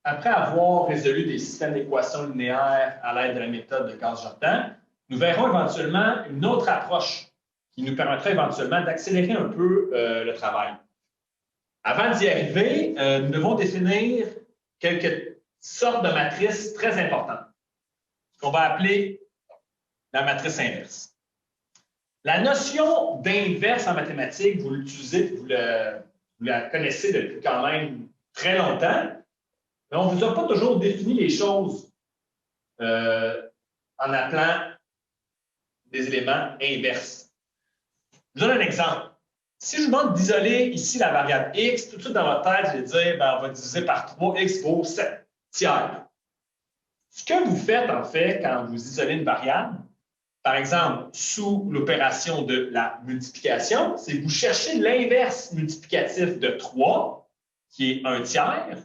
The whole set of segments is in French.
après avoir résolu des systèmes d'équations linéaires à l'aide de la méthode de Gauss-Jordan, nous verrons éventuellement une autre approche qui nous permettra éventuellement d'accélérer un peu le travail. Avant d'y arriver, nous devons définir quelques sortes de matrices très importantes, qu'on va appeler la matrice inverse. La notion d'inverse en mathématiques, vous l'utilisez, vous la connaissez depuis quand même très longtemps, mais on ne vous a pas toujours défini les choses en appelant des éléments inverses. Je vous donne un exemple. Si je vous demande d'isoler ici la variable x, tout de suite dans votre tête, je vais dire, ben, on va diviser par 3, x vaut 7 tiers. Ce que vous faites, en fait, quand vous isolez une variable, par exemple, sous l'opération de la multiplication, c'est que vous cherchez l'inverse multiplicatif de 3, qui est 1 tiers,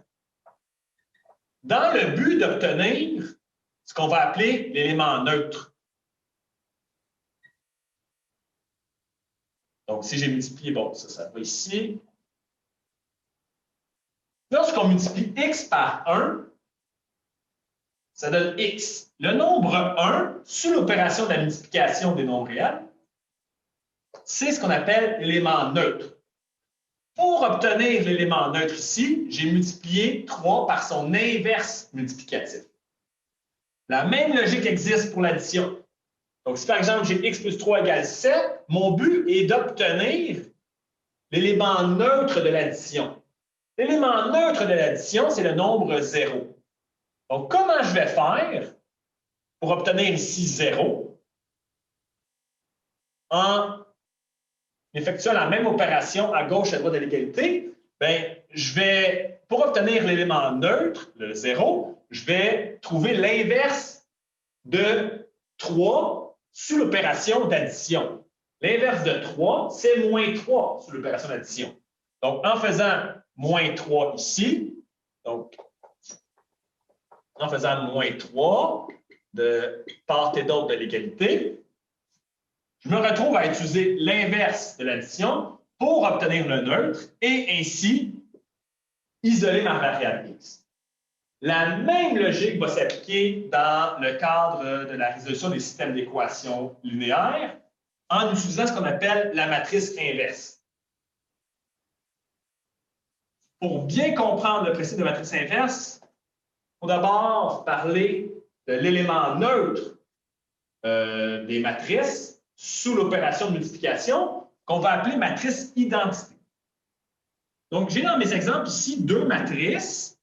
dans le but d'obtenir ce qu'on va appeler l'élément neutre. Donc, si j'ai multiplié, bon, ça va ici. Lorsqu'on multiplie x par 1, ça donne x. Le nombre 1, sous l'opération de la multiplication des nombres réels, c'est ce qu'on appelle l'élément neutre. Pour obtenir l'élément neutre ici, j'ai multiplié 3 par son inverse multiplicatif. La même logique existe pour l'addition. Donc, si par exemple, j'ai x plus 3 égale 7, mon but est d'obtenir l'élément neutre de l'addition. L'élément neutre de l'addition, c'est le nombre 0. Donc, comment je vais faire pour obtenir ici 0 en effectuant la même opération à gauche et à droite de l'égalité? Bien, pour obtenir l'élément neutre, le 0, je vais trouver l'inverse de 3 sous l'opération d'addition. L'inverse de 3, c'est moins 3 sous l'opération d'addition. Donc, en faisant moins 3 ici, donc, en faisant moins 3 de part et d'autre de l'égalité, je me retrouve à utiliser l'inverse de l'addition pour obtenir le neutre et ainsi isoler ma variable x. La même logique va s'appliquer dans le cadre de la résolution des systèmes d'équations linéaires en utilisant ce qu'on appelle la matrice inverse. Pour bien comprendre le principe de matrice inverse, il faut d'abord parler de l'élément neutre des matrices sous l'opération de multiplication qu'on va appeler matrice identité. Donc, j'ai dans mes exemples ici deux matrices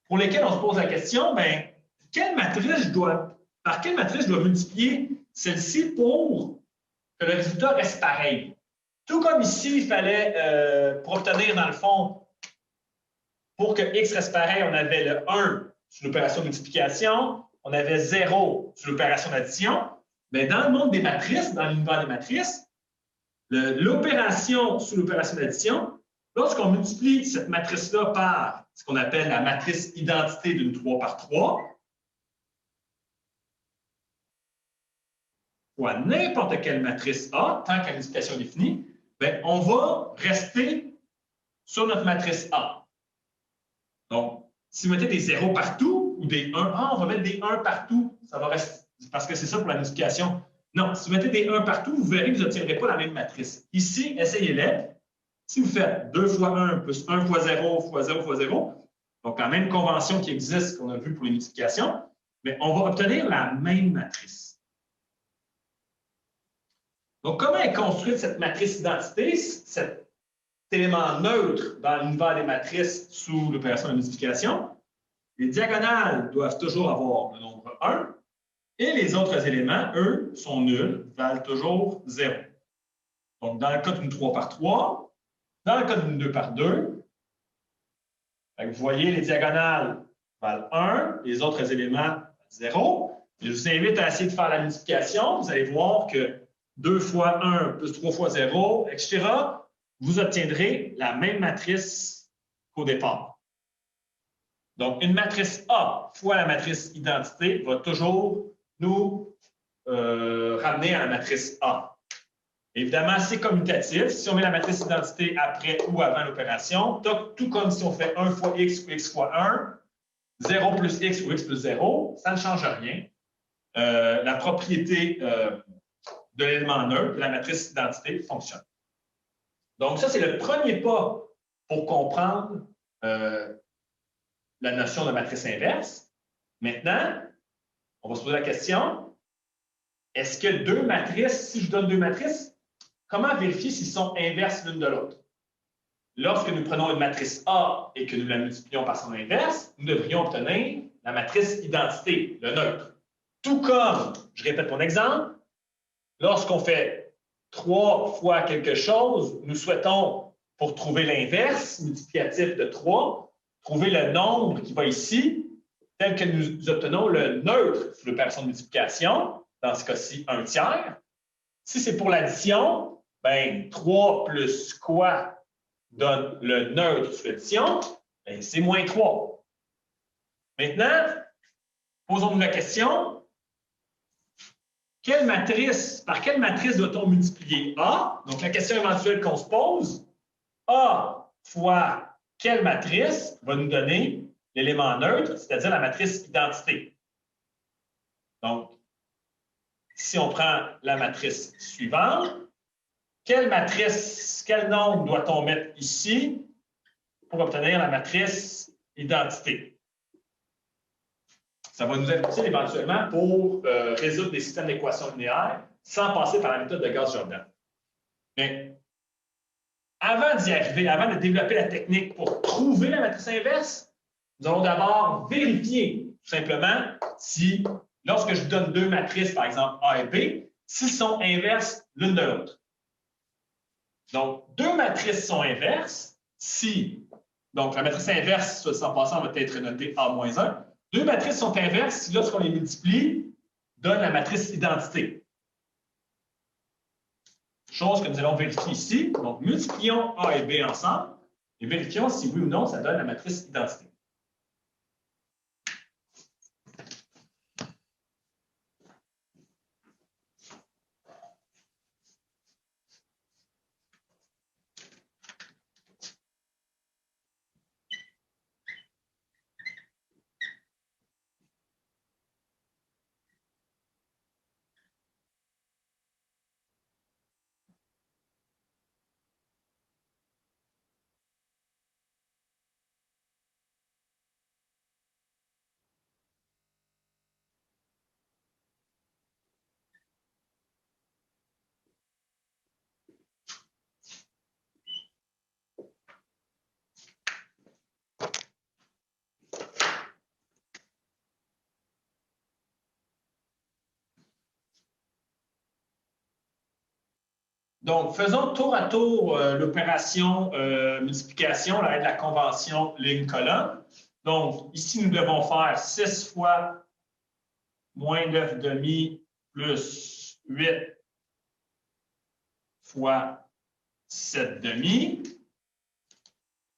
pour lesquelles on se pose la question, bien, par quelle matrice je dois multiplier celle-ci pour que le résultat reste pareil? Tout comme ici, il fallait, pour obtenir, dans le fond, pour que x reste pareil, on avait le 1 sur l'opération de multiplication, on avait 0 sur l'opération d'addition. Mais dans le monde des matrices, dans l'univers des matrices, l'opération sous l'opération d'addition, lorsqu'on multiplie cette matrice-là par ce qu'on appelle la matrice identité d'une 3 par 3, fois n'importe quelle matrice A, tant que la multiplication est définie, bien, on va rester sur notre matrice A. Donc, si vous mettez des 0 partout ou des 1, on va mettre des 1 partout, ça va rester, parce que c'est ça pour la multiplication. Non, si vous mettez des 1 partout, vous verrez que vous n'obtiendrez pas la même matrice. Ici, essayez-les. Si vous faites 2 fois 1 plus 1 fois 0 fois 0 fois 0, donc la même convention qui existe qu'on a vue pour les multiplications, mais on va obtenir la même matrice. Donc, comment est construite cette matrice identité, cet élément neutre dans l'univers des matrices sous l'opération de multiplication? Les diagonales doivent toujours avoir le nombre 1 et les autres éléments, eux, sont nuls, valent toujours 0. Donc, dans le cas d'une 3 par 3, dans le cas d'une 2 par 2, vous voyez, les diagonales valent 1, les autres éléments 0. Je vous invite à essayer de faire la multiplication. Vous allez voir que 2 fois 1 plus 3 fois 0, etc., vous obtiendrez la même matrice qu'au départ. Donc, une matrice A fois la matrice identité va toujours nous ramener à la matrice A. Évidemment, c'est commutatif. Si on met la matrice identité après ou avant l'opération, tout comme si on fait 1 fois x ou x fois 1, 0 plus x ou x plus 0, ça ne change rien. La propriété de l'élément neutre, de la matrice identité, fonctionne. Donc, ça, c'est le premier pas pour comprendre la notion de matrice inverse. Maintenant, on va se poser la question, est-ce que deux matrices, si je donne deux matrices, comment vérifier s'ils sont inverses l'une de l'autre? Lorsque nous prenons une matrice A et que nous la multiplions par son inverse, nous devrions obtenir la matrice identité, le neutre. Tout comme, je répète mon exemple, lorsqu'on fait 3 fois quelque chose, nous souhaitons, pour trouver l'inverse multiplicatif de 3, trouver le nombre qui va ici, tel que nous obtenons le neutre sous l'opération de multiplication, dans ce cas-ci, 1 tiers. Si c'est pour l'addition, bien, 3 plus quoi donne le neutre sous l'addition? Bien, c'est moins 3. Maintenant, posons-nous la question, par quelle matrice doit-on multiplier A? Donc, la question éventuelle qu'on se pose, A fois quelle matrice va nous donner l'élément neutre, c'est-à-dire la matrice identité. Donc, si on prend la matrice suivante, quelle nombre doit-on mettre ici pour obtenir la matrice identité? Ça va nous être utile éventuellement pour résoudre des systèmes d'équations linéaires sans passer par la méthode de Gauss-Jordan. Mais avant d'y arriver, avant de développer la technique pour trouver la matrice inverse, nous allons d'abord vérifier tout simplement si, lorsque je donne deux matrices, par exemple A et B, s'ils sont inverses l'une de l'autre. Donc, deux matrices sont inverses si, donc la matrice inverse, soit en passant, va être notée A-1. Deux matrices sont inverses si, lorsqu'on les multiplie, donne la matrice identité. Chose que nous allons vérifier ici. Donc, multiplions A et B ensemble et vérifions si oui ou non ça donne la matrice identité. Donc, faisons tour à tour l'opération multiplication à l'aide de la convention ligne-colonne. Donc, ici, nous devons faire 6 fois moins 9,5 plus 8 fois 7,5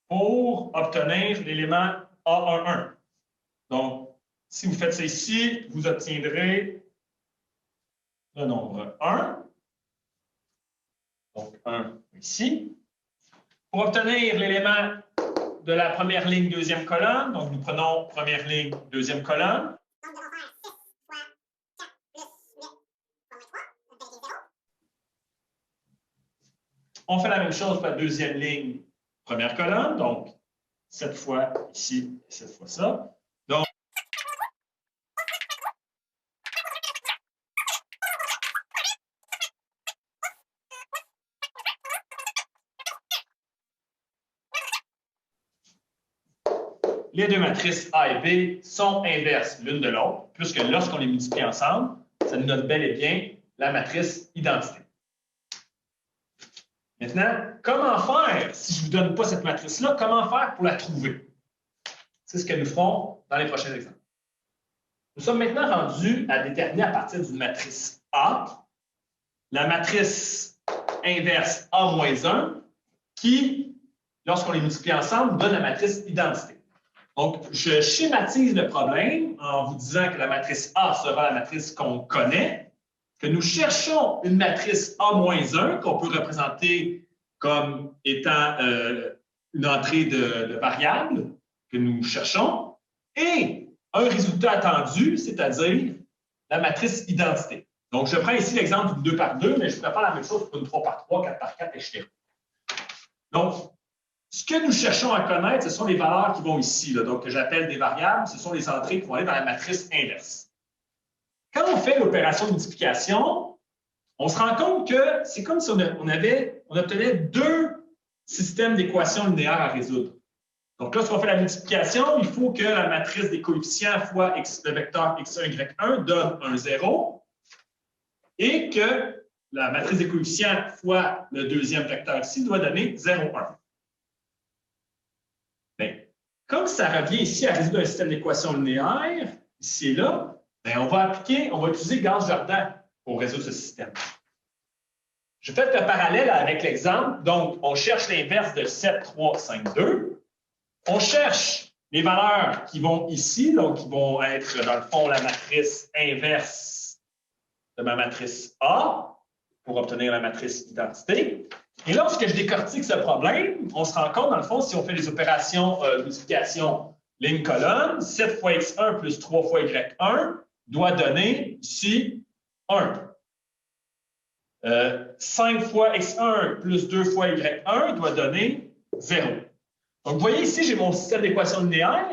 pour obtenir l'élément A11. Donc, si vous faites ça ici, vous obtiendrez le nombre 1. Donc, 1 ici. Pour obtenir l'élément de la première ligne, deuxième colonne, donc nous prenons première ligne, deuxième colonne. Donc, nous allons faire 6 fois 4 plus 8 fois 3, donc 0. On fait la même chose pour la deuxième ligne, première colonne, donc 7 fois ici, 7 fois ça. Donc, les deux matrices A et B sont inverses l'une de l'autre, puisque lorsqu'on les multiplie ensemble, ça nous donne bel et bien la matrice identité. Maintenant, comment faire si je ne vous donne pas cette matrice-là? Comment faire pour la trouver? C'est ce que nous ferons dans les prochains exemples. Nous sommes maintenant rendus à déterminer à partir d'une matrice A, la matrice inverse A-1, qui, lorsqu'on les multiplie ensemble, donne la matrice identité. Donc, je schématise le problème en vous disant que la matrice A sera la matrice qu'on connaît, que nous cherchons une matrice A-1 qu'on peut représenter comme étant une entrée de variable que nous cherchons, et un résultat attendu, c'est-à-dire la matrice identité. Donc, je prends ici l'exemple d'une 2 par 2, mais je pourrais faire la même chose pour une 3 par 3, 4 par 4, etc. Donc, ce que nous cherchons à connaître, ce sont les valeurs qui vont ici, là, donc que j'appelle des variables, ce sont les entrées qui vont aller dans la matrice inverse. Quand on fait l'opération de multiplication, on se rend compte que c'est comme si on obtenait deux systèmes d'équations linéaires à résoudre. Donc, lorsqu'on fait la multiplication, il faut que la matrice des coefficients fois le vecteur x1, y1 donne un 0 et que la matrice des coefficients fois le deuxième vecteur ici doit donner 0, 1. Bien, comme ça revient ici à résoudre un système d'équations linéaires, ici et là, bien, on va utiliser Gauss-Jordan pour résoudre ce système. Je fais le parallèle avec l'exemple. Donc, on cherche l'inverse de 7, 3, 5, 2. On cherche les valeurs qui vont ici, donc qui vont être, dans le fond, la matrice inverse de ma matrice A pour obtenir la matrice identité. Et lorsque je décortique ce problème, on se rend compte, dans le fond, si on fait les opérations de multiplication ligne-colonne, 7 fois x1 plus 3 fois y1 doit donner ici 1. 5 fois x1 plus 2 fois y1 doit donner 0. Donc, vous voyez ici, j'ai mon système d'équations linéaires.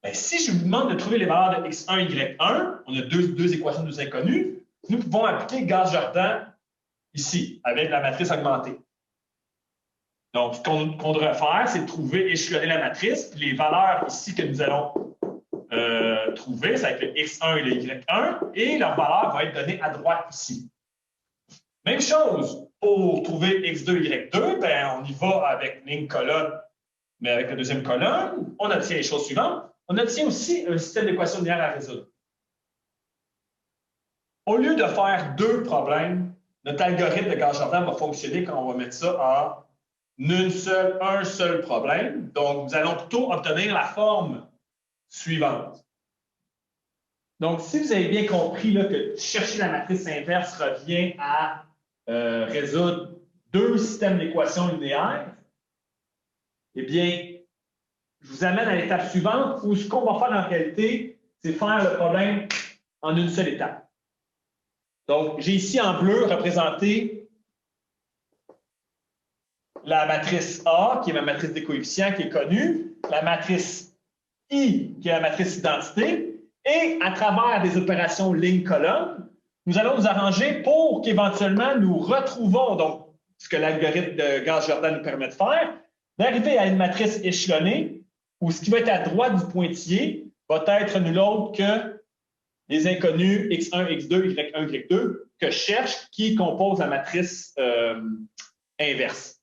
Bien, si je vous demande de trouver les valeurs de x1 et y1, on a deux équations de deux inconnues, nous pouvons appliquer Gauss-Jordan ici, avec la matrice augmentée. Donc, ce qu'on devrait faire, c'est de trouver, échelonner la matrice, puis les valeurs ici que nous allons trouver, ça va être le x1 et le y1, et leur valeur va être donnée à droite ici. Même chose, pour trouver x2, y2, bien, on y va avec ligne-colonne, mais avec la deuxième colonne, on obtient les choses suivantes. On obtient aussi un système d'équations linéaires à résoudre. Au lieu de faire deux problèmes, notre algorithme de Gauss-Jordan va fonctionner quand on va mettre ça en un seul problème. Donc, nous allons plutôt obtenir la forme suivante. Donc, si vous avez bien compris là, que chercher la matrice inverse revient à résoudre deux systèmes d'équations linéaires, eh bien, je vous amène à l'étape suivante où ce qu'on va faire en réalité, c'est faire le problème en une seule étape. Donc, j'ai ici en bleu représenté la matrice A, qui est ma matrice des coefficients, qui est connue, la matrice I, qui est la matrice identité, et à travers des opérations ligne-colonne, nous allons nous arranger pour qu'éventuellement nous retrouvons, donc, ce que l'algorithme de Gauss-Jordan nous permet de faire, d'arriver à une matrice échelonnée où ce qui va être à droite du pointillé va être nul autre que les inconnus x1, x2, y1, y2 que je cherche qui composent la matrice inverse.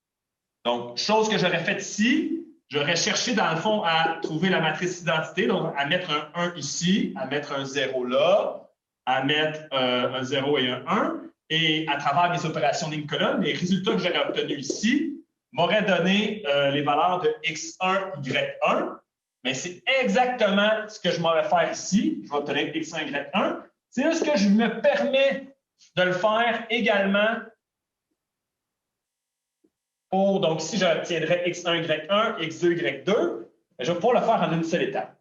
Donc, chose que j'aurais faite ici, j'aurais cherché dans le fond à trouver la matrice identité, donc à mettre un 1 ici, à mettre un 0 là, à mettre un 0 et un 1, et à travers mes opérations ligne-colonne, les résultats que j'aurais obtenus ici m'auraient donné les valeurs de x1, y1, mais c'est exactement ce que je m'en vais faire ici. Je vais obtenir x1, y1. C'est juste que je me permets de le faire également pour, donc ici, j'obtiendrai x1, y1, x2, y2. Je vais pouvoir le faire en une seule étape.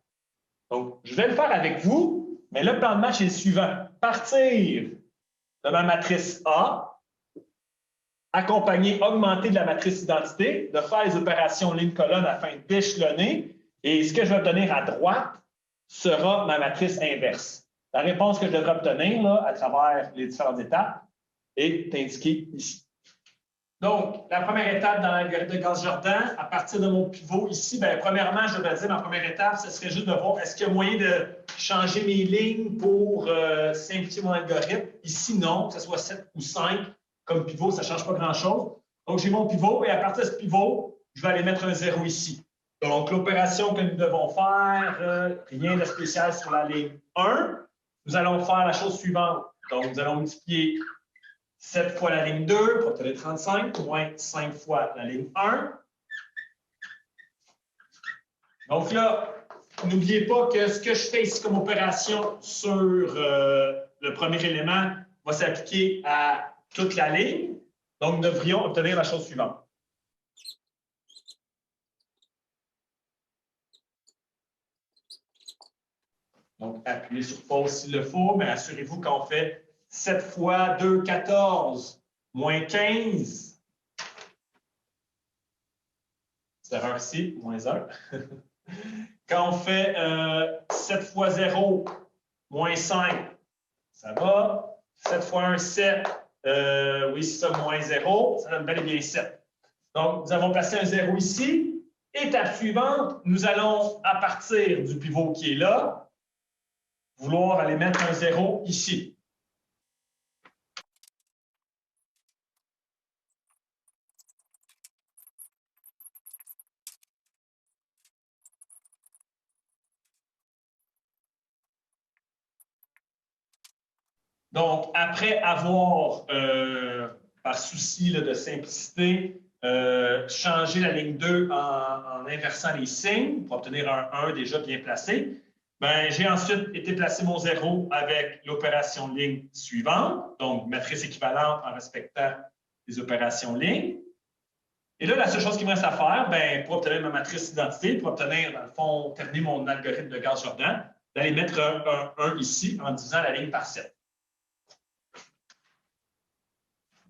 Donc, je vais le faire avec vous, mais le plan de match est le suivant. Partir de ma matrice A, accompagner, augmenter de la matrice identité, de faire les opérations ligne-colonne afin d'échelonner. Et ce que je vais obtenir à droite sera ma matrice inverse. La réponse que je devrais obtenir là, à travers les différentes étapes est indiquée ici. Donc, la première étape dans l'algorithme de Gauss-Jordan, à partir de mon pivot ici, bien, premièrement, je vais dire, ma première étape, ce serait juste de voir est-ce qu'il y a moyen de changer mes lignes pour simplifier mon algorithme. Ici, non, que ce soit 7 ou 5 comme pivot, ça ne change pas grand-chose. Donc, j'ai mon pivot et à partir de ce pivot, je vais aller mettre un 0 ici. Donc, l'opération que nous devons faire, rien de spécial sur la ligne 1. Nous allons faire la chose suivante. Donc, nous allons multiplier 7 fois la ligne 2 pour obtenir 35, moins 5 fois la ligne 1. Donc là, n'oubliez pas que ce que je fais ici comme opération sur le premier élément va s'appliquer à toute la ligne. Donc, nous devrions obtenir la chose suivante. Donc, appuyez sur pause s'il le faut, mais assurez-vous qu'on fait 7 fois 2, 14, moins 15. C'est erreur ici, moins 1. Quand on fait 7 fois 0, moins 5, ça va. 7 fois 1, 7. Oui, c'est ça, moins 0. Ça donne bel et bien 7. Donc, nous avons placé un 0 ici. Étape suivante, nous allons, à partir du pivot qui est là, vouloir aller mettre un 0 ici. Donc, après avoir, par souci là, de simplicité, changé la ligne 2 en inversant les signes pour obtenir un 1 déjà bien placé, ben, j'ai ensuite été placer mon 0 avec l'opération ligne suivante, donc matrice équivalente en respectant les opérations lignes. Et là, la seule chose qu'il me reste à faire, ben, pour obtenir ma matrice d'identité, pour obtenir, dans le fond, terminer mon algorithme de Gauss-Jordan, d'aller mettre un 1 ici en divisant la ligne par 7.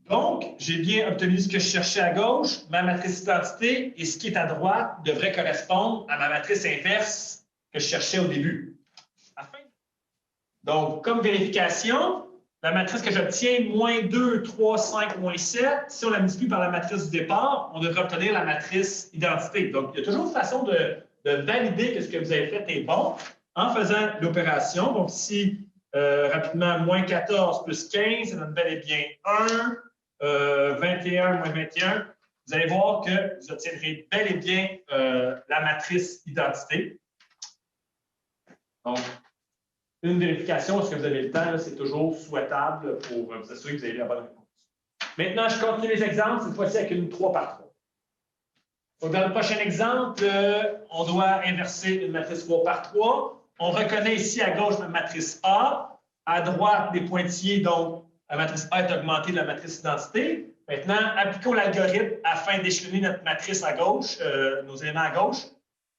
Donc, j'ai bien obtenu ce que je cherchais à gauche, ma matrice d'identité, et ce qui est à droite devrait correspondre à ma matrice inverse que je cherchais au début. Donc, comme vérification, la matrice que j'obtiens, moins 2, 3, 5, moins 7, si on la multiplie par la matrice du départ, on devrait obtenir la matrice identité. Donc, il y a toujours une façon de valider que ce que vous avez fait est bon en faisant l'opération. Donc, ici, rapidement, moins 14 plus 15, ça donne bel et bien 1. 21 moins 21, vous allez voir que vous obtiendrez bel et bien la matrice identité. Donc, une vérification, est-ce que vous avez le temps, c'est toujours souhaitable pour vous assurer que vous avez la bonne réponse. Maintenant, je continue les exemples, cette fois-ci avec une 3 par 3. Donc, dans le prochain exemple, on doit inverser une matrice 3 par 3. On reconnaît ici à gauche notre matrice A, à droite des pointillés, donc la matrice A est augmentée de la matrice identité. Maintenant, appliquons l'algorithme afin d'échelonner notre matrice à gauche, nos éléments à gauche,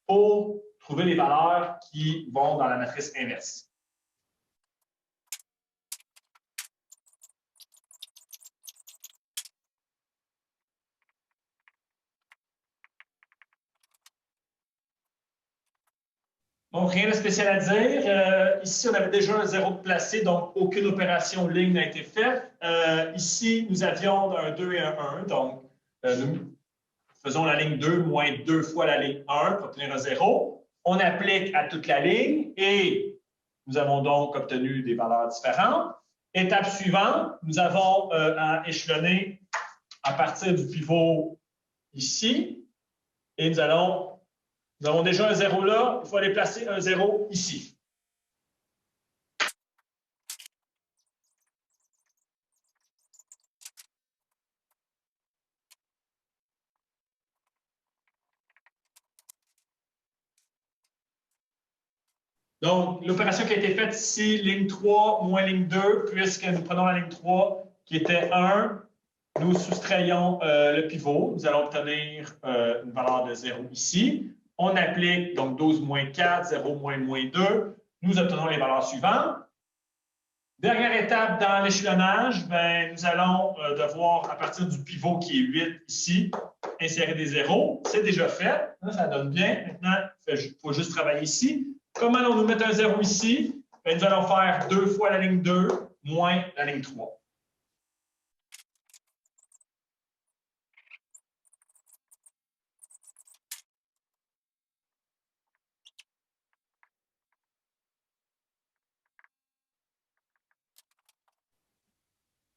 pour trouver les valeurs qui vont dans la matrice inverse. Donc, rien de spécial à dire. Ici, on avait déjà un 0 de placé, donc aucune opération ligne n'a été faite. Ici, nous avions un 2 et un 1, donc nous faisons la ligne 2 moins 2 fois la ligne 1 pour obtenir un 0. On applique à toute la ligne et nous avons donc obtenu des valeurs différentes. Étape suivante, nous avons à échelonner à partir du pivot ici et nous avons déjà un 0 là, il faut aller placer un 0 ici. Donc, l'opération qui a été faite ici, ligne 3 moins ligne 2, puisque nous prenons la ligne 3 qui était 1, nous soustrayons le pivot. Nous allons obtenir une valeur de 0 ici. On applique donc 12 moins 4, 0 moins 2. Nous obtenons les valeurs suivantes. Dernière étape dans l'échelonnage, nous allons devoir, à partir du pivot qui est 8 ici, insérer des zéros. C'est déjà fait. Ça donne bien. Maintenant, il faut juste travailler ici. Comme allons-nous mettre un 0 ici? Nous allons faire 2 fois la ligne 2 moins la ligne 3.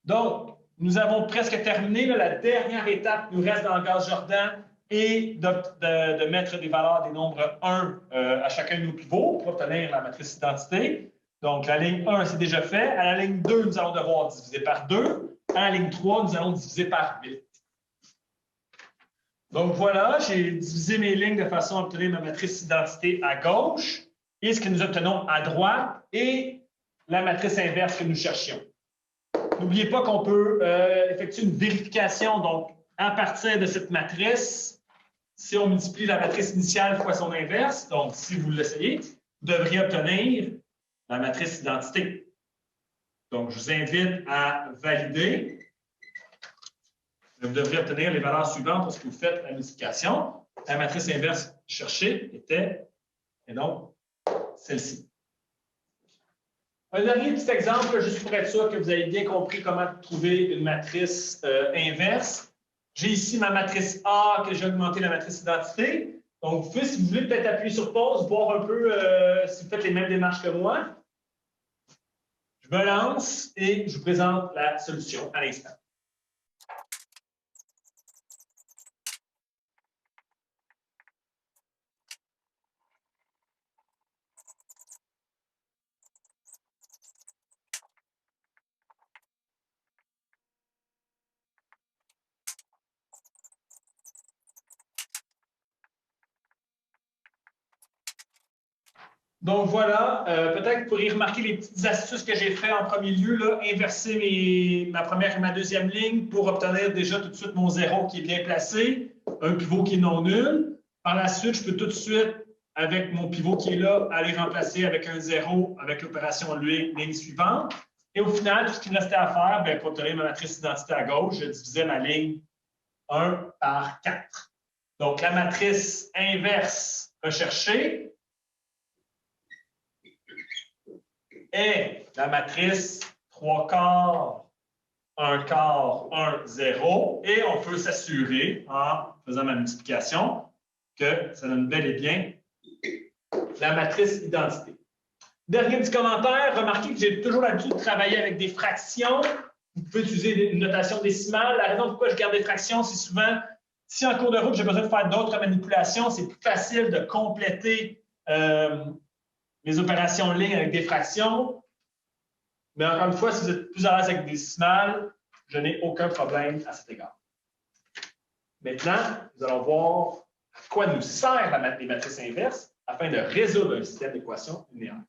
Donc, nous avons presque terminé. Là, la dernière étape nous reste dans le Gauss-Jordan et de mettre des valeurs des nombres 1 à chacun de nos pivots pour obtenir la matrice d'identité. Donc, la ligne 1, c'est déjà fait. À la ligne 2, nous allons devoir diviser par 2. À la ligne 3, nous allons diviser par 8. Donc, voilà, j'ai divisé mes lignes de façon à obtenir ma matrice d'identité à gauche et ce que nous obtenons à droite et la matrice inverse que nous cherchions. N'oubliez pas qu'on peut effectuer une vérification. Donc, à partir de cette matrice, si on multiplie la matrice initiale fois son inverse, donc si vous l'essayez, vous devriez obtenir la matrice identité. Donc, je vous invite à valider. Vous devrez obtenir les valeurs suivantes lorsque vous faites la multiplication. La matrice inverse cherchée était, et donc, celle-ci. Un dernier petit exemple, juste pour être sûr que vous avez bien compris comment trouver une matrice inverse. J'ai ici ma matrice A que j'ai augmenté la matrice identité. Donc, vous pouvez, si vous voulez, peut-être appuyer sur pause, voir un peu si vous faites les mêmes démarches que moi. Je me lance et je vous présente la solution à l'instant. Donc voilà, peut-être que vous pourriez remarquer les petites astuces que j'ai faites en premier lieu, là, inverser ma première et ma deuxième ligne pour obtenir déjà tout de suite mon 0 qui est bien placé, un pivot qui est non nul. Par la suite, je peux tout de suite, avec mon pivot qui est là, aller remplacer avec un 0 avec l'opération ligne suivante. Et au final, tout ce qui me restait à faire, bien, pour obtenir ma matrice d'identité à gauche, je divisais ma ligne 1 par 4. Donc la matrice inverse recherchée est la matrice 3 quarts, 1 quart, 1, 0. Et on peut s'assurer, en faisant ma multiplication, que ça donne bel et bien la matrice identité. Dernier petit commentaire, remarquez que j'ai toujours l'habitude de travailler avec des fractions. Vous pouvez utiliser une notation décimale. La raison pourquoi je garde des fractions, c'est souvent, si en cours de route, j'ai besoin de faire d'autres manipulations, c'est plus facile de compléter mes opérations en ligne avec des fractions. Mais encore une fois, si vous êtes plus à l'aise avec des décimales, je n'ai aucun problème à cet égard. Maintenant, nous allons voir à quoi nous sert les matrices inverses afin de résoudre un système d'équations linéaires.